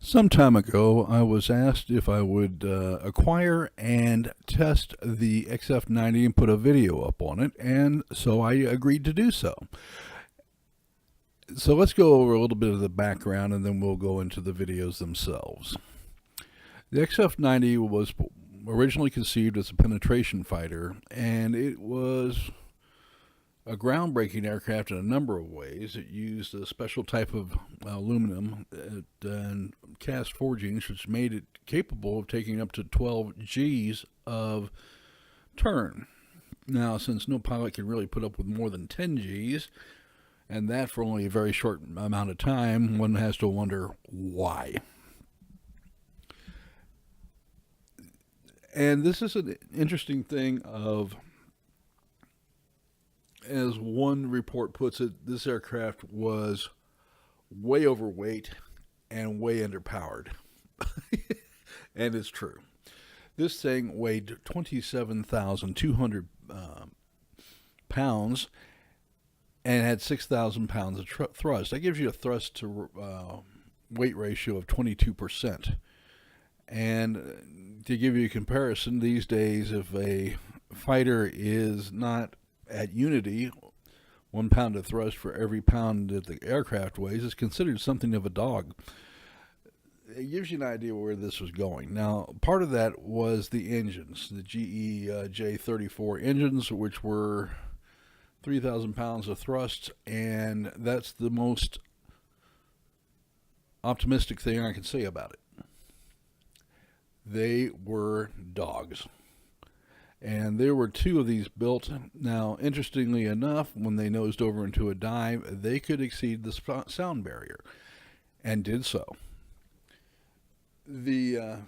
Some time ago, I was asked if I would acquire and test the XF90 and put a video up on it, and so I agreed to do so. So let's go over a little bit of the background and then we'll go into the videos themselves. The XF90 was originally conceived as a penetration fighter, and it was a groundbreaking aircraft in a number of ways. It used a special type of aluminum and cast forgings, which made it capable of taking up to 12 Gs of turn. Now, since no pilot can really put up with more than 10 Gs, and that for only a very short amount of time, one has to wonder why. And this is an interesting thing of, as one report puts it, this aircraft was way overweight and way underpowered. And it's true. This thing weighed 27,200 pounds and had 6,000 pounds of thrust. That gives you a thrust to weight ratio of 22%. And to give you a comparison, these days, if a fighter is not at unity, 1 pound of thrust for every pound that the aircraft weighs is considered something of a dog. It gives you an idea where this was going. Now, part of that was the engines, the GE J34 engines, which were 3,000 pounds of thrust, and that's the most optimistic thing I can say about it. They were dogs. And there were two of these built. Now, interestingly enough, when they nosed over into a dive, they could exceed the sound barrier, and did so. The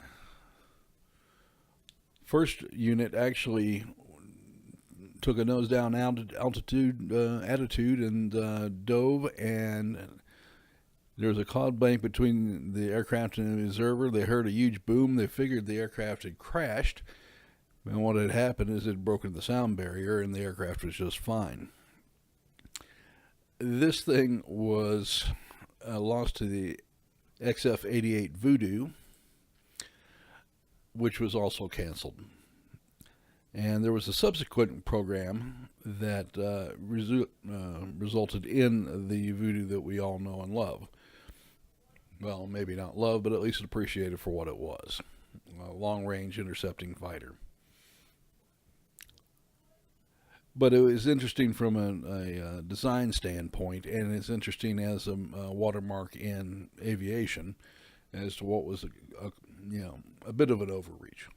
first unit actually took a nose down attitude and dove, and there was a cloud bank between the aircraft and the observer. They heard a huge boom. They figured the aircraft had crashed. And what had happened is it had broken the sound barrier and the aircraft was just fine. This thing was lost to the XF-88 Voodoo, which was also canceled. And there was a subsequent program that resulted in the Voodoo that we all know and love. Well, maybe not love, but at least appreciated for what it was. A long-range intercepting fighter. But it was interesting from a design standpoint, and it's interesting as a watermark in aviation as to what was a bit of an overreach.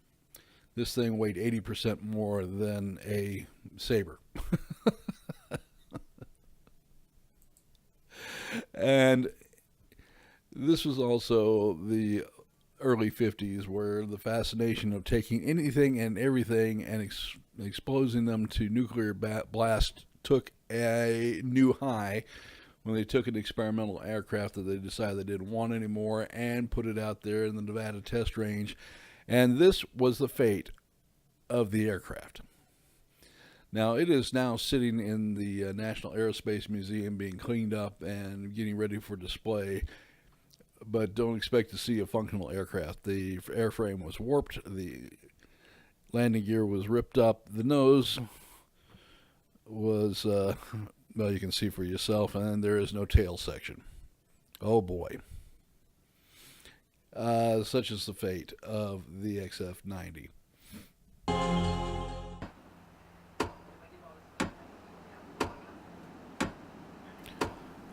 This thing weighed 80% more than a Sabre. And this was also the early 50s, where the fascination of taking anything and everything and exposing them to nuclear blast took a new high when they took an experimental aircraft that they decided they didn't want anymore and put it out there in the Nevada test range. And this was the fate of the aircraft. Now, it is now sitting in the National Aerospace Museum being cleaned up and getting ready for display. But don't expect to see a functional aircraft. The airframe was warped. The landing gear was ripped up. The nose was, well, you can see for yourself, and there is no tail section. Oh boy. Such is the fate of the XF-90.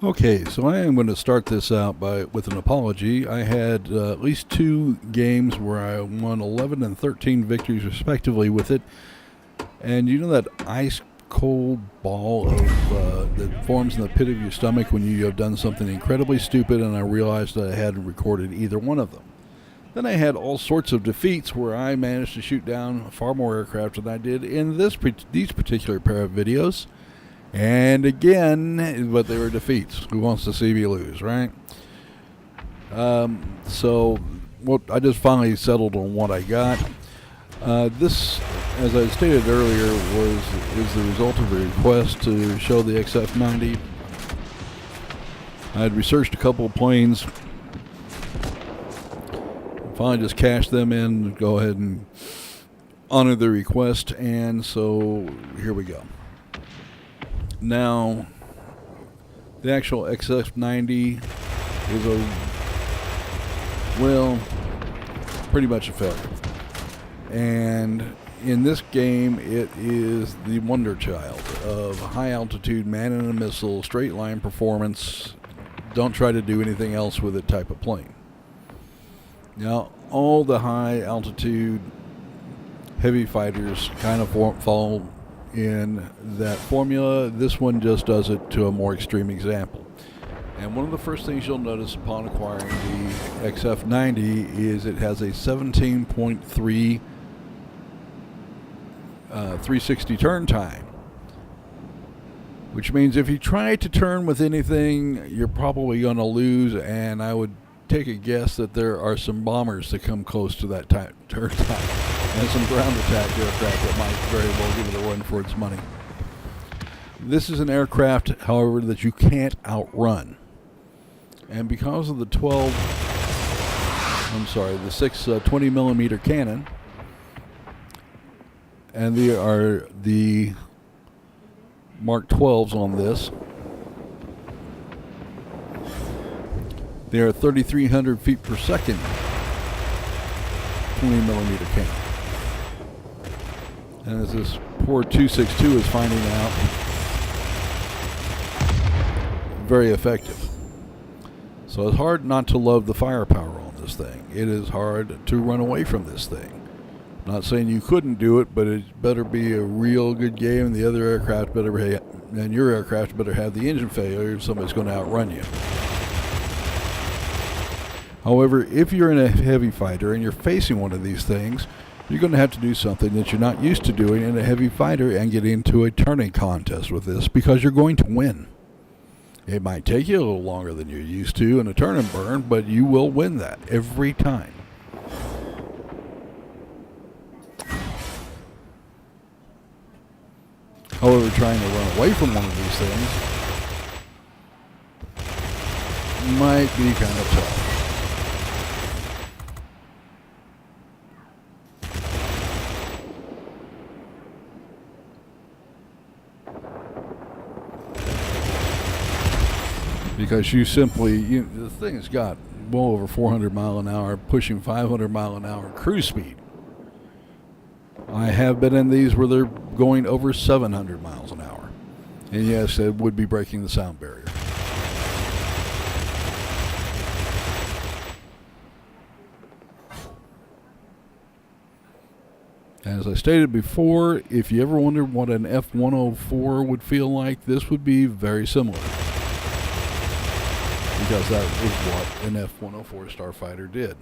Okay, so I am going to start this out with an apology. I had at least 2 games where I won 11 and 13 victories respectively with it. And you know that ice cold ball of that forms in the pit of your stomach when you have done something incredibly stupid, and I realized that I hadn't recorded either one of them. Then I had all sorts of defeats where I managed to shoot down far more aircraft than I did in these particular pair of videos. And again, but they were defeats. Who wants to see me lose, right? So what I just finally settled on what I got. This, as I stated earlier, is the result of a request to show the XF-90. I had researched a couple of planes finally just cash them in, go ahead and honor the request, and so here we go. Now, the actual XF90 is pretty much a failure. And in this game, it is the wonder child of high altitude man in a missile, straight line performance. Don't try to do anything else with it type of plane. Now, all the high altitude heavy fighters kind of fall in that formula. This one just does it to a more extreme example. And one of the first things you'll notice upon acquiring the XF90 is it has a 17.3 360 turn time, which means if you try to turn with anything, you're probably going to lose, and I would take a guess that there are some bombers that come close to that turn time, and some ground attack aircraft that might very well give it a run for its money. This is an aircraft, however, that you can't outrun. And because of the 6 20 millimeter cannon, and they are the Mark 12s on this. They are 3,300 feet per second, 20 millimeter cannon. And as this poor 262 is finding out, very effective. So it's hard not to love the firepower on this thing. It is hard to run away from this thing. Not saying you couldn't do it, but it better be a real good game, and the other aircraft better and your aircraft better have the engine failure if somebody's going to outrun you. However, if you're in a heavy fighter and you're facing one of these things, you're going to have to do something that you're not used to doing in a heavy fighter and get into a turning contest with this, because you're going to win. It might take you a little longer than you're used to in a turn and burn, but you will win that every time. However, trying to run away from one of these things might be kind of tough. Because the thing has got well over 400 mile an hour, pushing 500 mile an hour cruise speed. I have been in these where they're going over 700 miles an hour. And yes, it would be breaking the sound barrier. As I stated before, if you ever wondered what an F-104 would feel like, this would be very similar. Because that is what an F-104 starfighter did.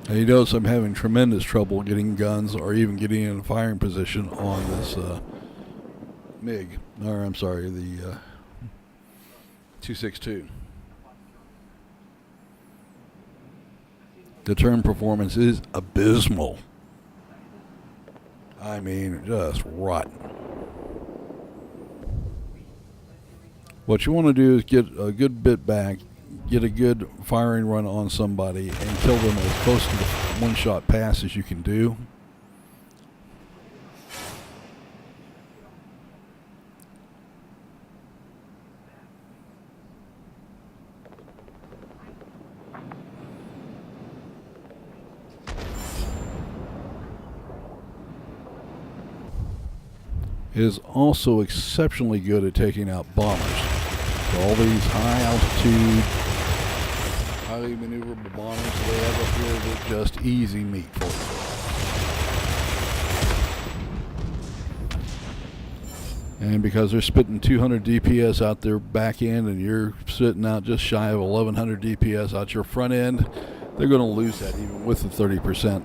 And you notice I'm having tremendous trouble getting guns or even getting in a firing position on this MiG. Or I'm sorry, the 262. The turn performance is abysmal. I mean, just rotten. What you want to do is get a good bit back, get a good firing run on somebody, and kill them as close to the one-shot pass as you can do. It is also exceptionally good at taking out bombers. So all these high-altitude, highly maneuverable bombers they have up here, they're just easy meat for them. And because they're spitting 200 DPS out their back end and you're sitting out just shy of 1,100 DPS out your front end, they're going to lose that even with the 30%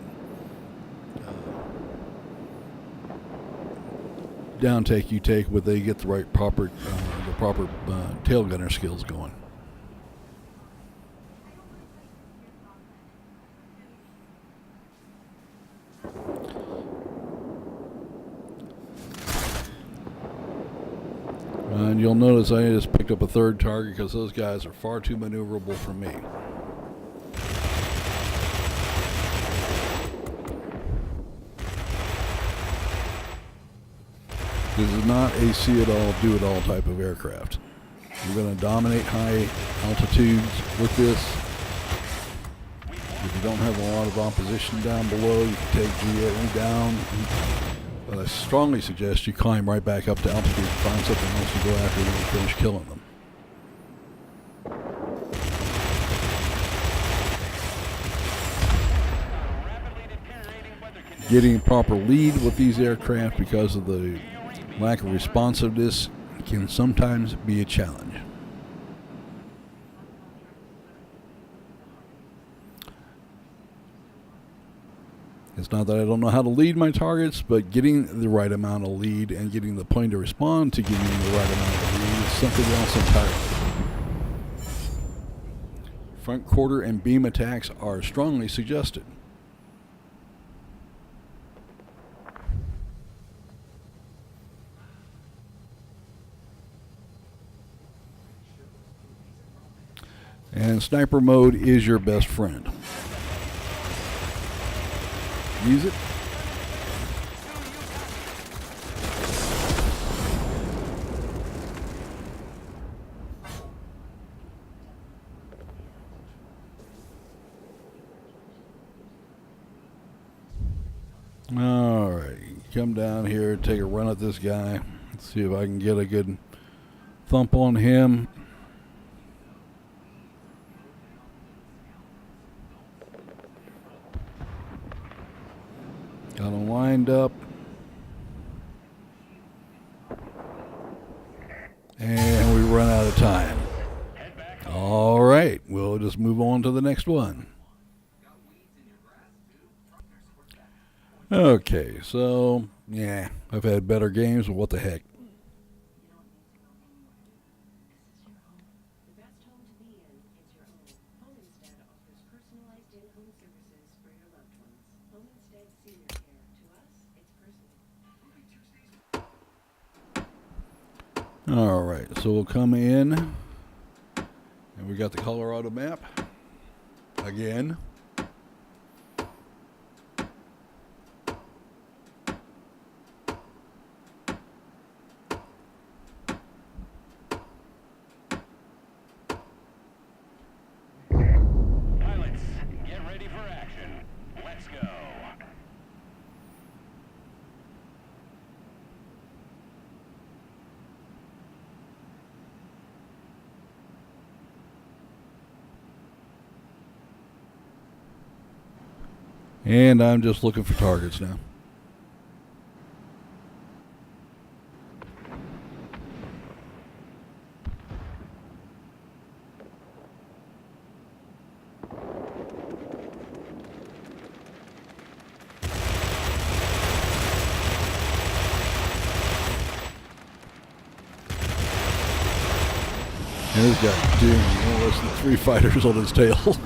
downtake you take, but they get the proper tail gunner skills going. And you'll notice I just picked up a third target because those guys are far too maneuverable for me. This is not a see-it-all, do-it-all type of aircraft. You're going to dominate high altitudes with this. If you don't have a lot of opposition down below, you can take GA down. But I strongly suggest you climb right back up to altitude and find something else to go after when you finish killing them. Getting proper lead with these aircraft because of the lack of responsiveness can sometimes be a challenge. It's not that I don't know how to lead my targets, but getting the right amount of lead and getting the plane to respond to giving you the right amount of lead is something else entirely. Front quarter and beam attacks are strongly suggested. And sniper mode is your best friend. Use it. All right, come down here, take a run at this guy. Let's see if I can get a good thump on him. Got him lined up. And we run out of time. All right, we'll just move on to the next one. Okay, so, yeah, I've had better games, but what the heck. All right, so we'll come in, and we got the Colorado map again. Pilots, get ready for action. Let's go. And I'm just looking for targets now. And this guy's doing more or less than 3 fighters on his tail.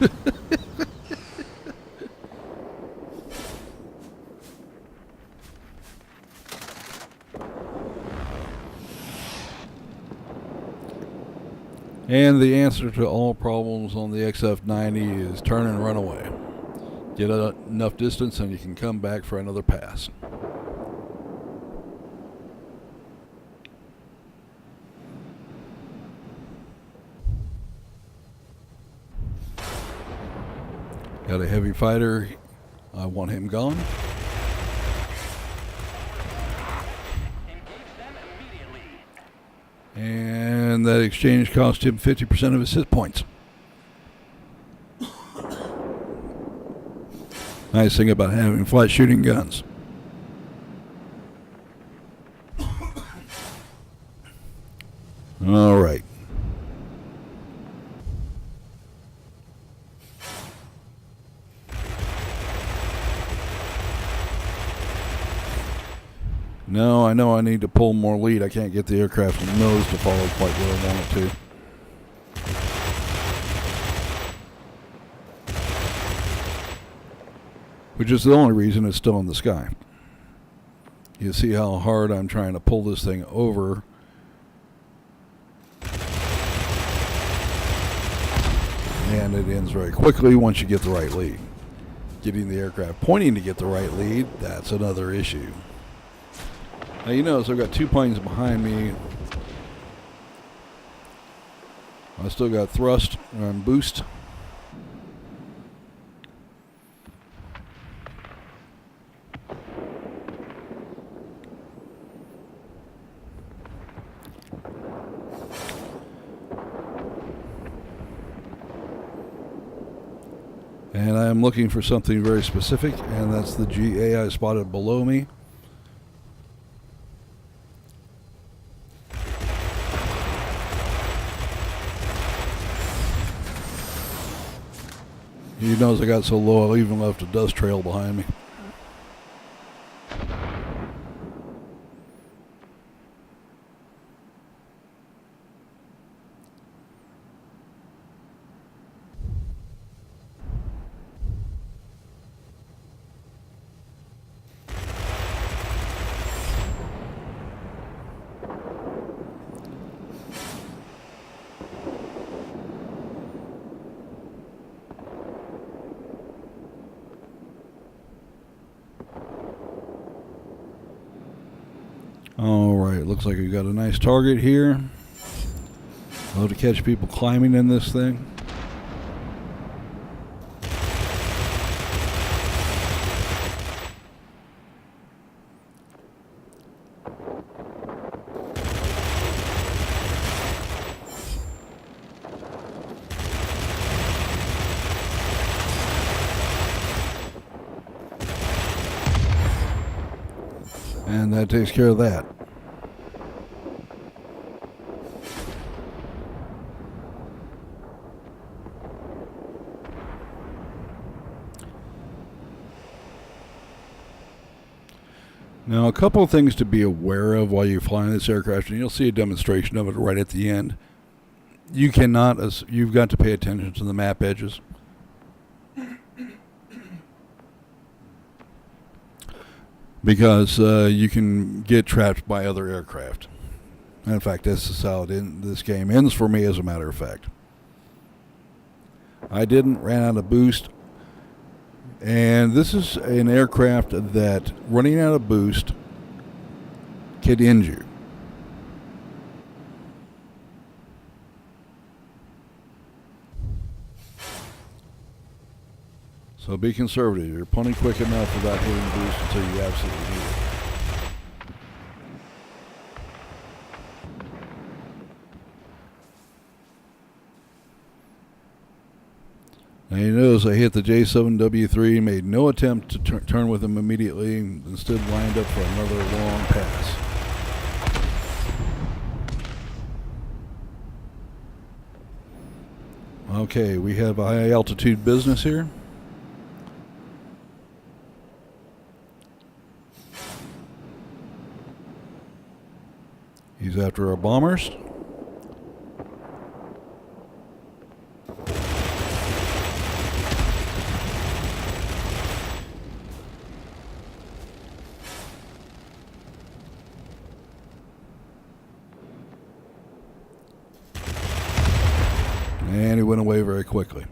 And the answer to all problems on the XF-90 is turn and run away. Get enough distance and you can come back for another pass. Got a heavy fighter. I want him gone. And that exchange cost him 50% of his hit points. Nice thing about having flat shooting guns. All right. No, I know I need to pull more lead. I can't get the aircraft's nose to follow quite where I want it to. Which is the only reason it's still in the sky. You see how hard I'm trying to pull this thing over and it ends very quickly once you get the right lead. Getting the aircraft pointing to get the right lead, that's another issue. Now you notice I've got 2 planes behind me. I still got thrust and boost. And I am looking for something very specific, and that's the GA I spotted below me. You notice I got so low I even left a dust trail behind me. Alright, looks like we've got a nice target here. Love to catch people climbing in this thing. And that takes care of that. Now, a couple of things to be aware of while you're flying this aircraft, and you'll see a demonstration of it right at the end. You've got to pay attention to the map edges. Because you can get trapped by other aircraft. And in fact, this is how this game ends for me, as a matter of fact. I ran out of boost. And this is an aircraft that running out of boost could end you. So be conservative. You're plenty quick enough without hitting boost until you absolutely need it. Now you notice I hit the J7W3, made no attempt to turn with him immediately, and instead lined up for another long pass. Okay, we have a high altitude business here. He's after our bombers. And he went away very quickly.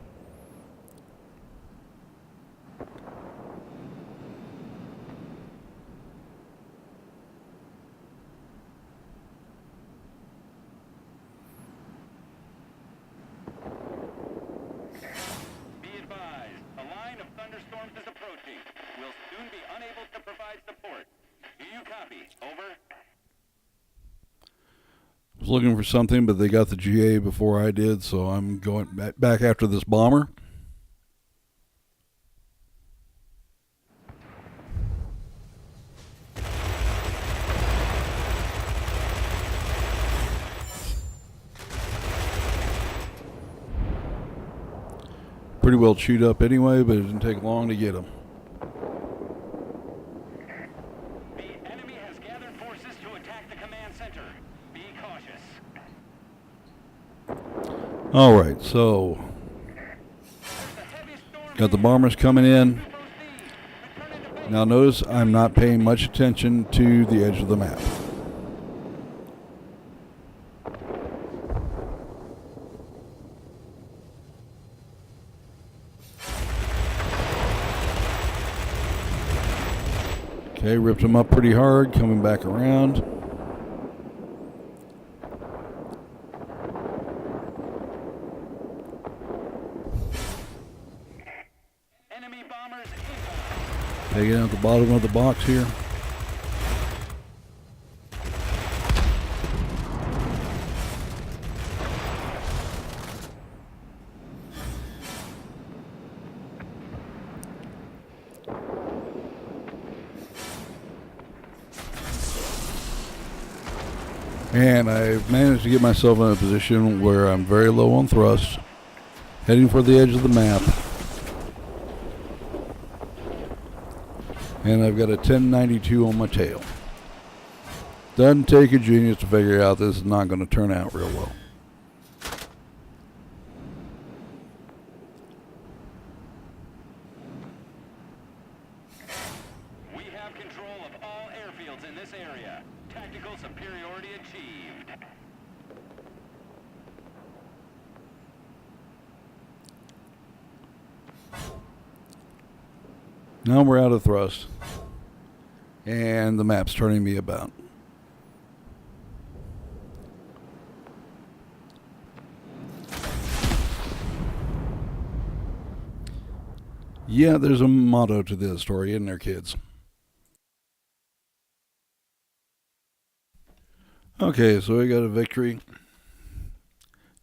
Be advised, a line of thunderstorms is approaching. We'll soon be unable to provide support. Do you copy? Over. Was looking for something, but they got the GA before I did, so I'm going back after this bomber. Pretty well chewed up anyway, but it didn't take long to get him. The enemy has gathered forces to attack the command center. Be cautious. All right, so got the bombers coming in. Now notice I'm not paying much attention to the edge of the map. Okay, ripped him up pretty hard, coming back around. Enemy bombers inbound. Taking out the bottom of the box here. And I've managed to get myself in a position where I'm very low on thrust, heading for the edge of the map. And I've got a 1092 on my tail. Doesn't take a genius to figure out this is not going to turn out real well. We have control of all airfields in this area. Tactical superiority achieved. Now we're out of thrust. And the map's turning me about. Yeah, there's a motto to this story, isn't there, kids? Okay, so we got a victory.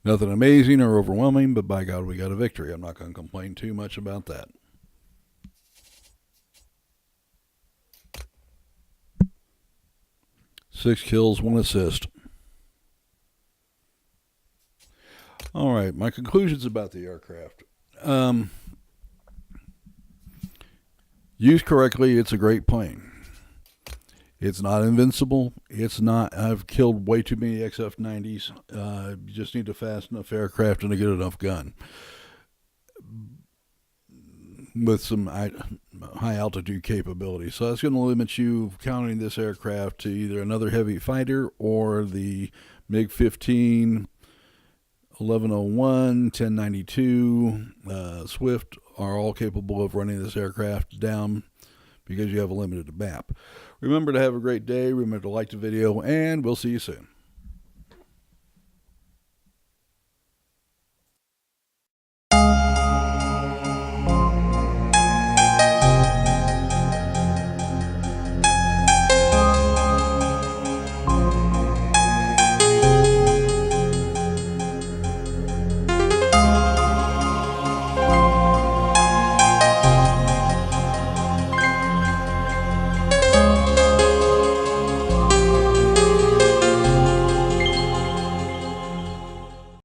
Nothing amazing or overwhelming, but by God, we got a victory. I'm not going to complain too much about that. Six kills, 1 assist. All right, my conclusions about the aircraft. Used correctly, it's a great plane. It's not invincible. It's not. I've killed way too many XF-90s. You just need a fast enough aircraft and a good enough gun with some high altitude capability. So that's going to limit you counting this aircraft to either another heavy fighter or the MiG-15, 1101, 1092, Swift are all capable of running this aircraft down because you have a limited map. Remember to have a great day. Remember to like the video, and we'll see you soon.